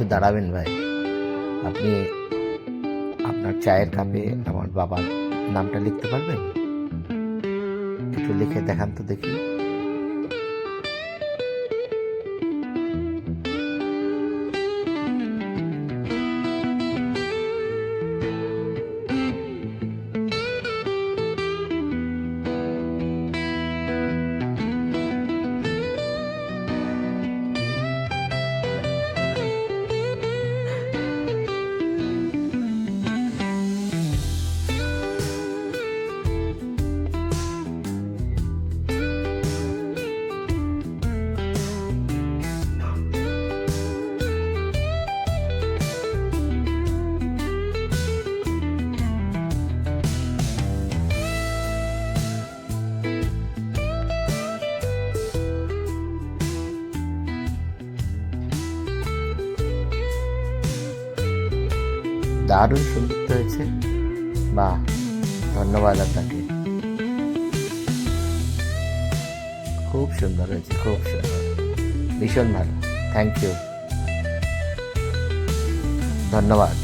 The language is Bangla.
একটু দাঁড়াবেন ভাই? আপনি আপনার চায়ের কাপে আমার বাবার নামটা লিখতে পারবেন? একটু লিখে দেখান তো দেখি। দারুণ সুন্দর তো হয়েছে। বাহ, ধন্যবাদ আপনাকে। খুব সুন্দর হয়েছে, খুব সুন্দর, ভীষণ ভালো। থ্যাংক ইউ, ধন্যবাদ।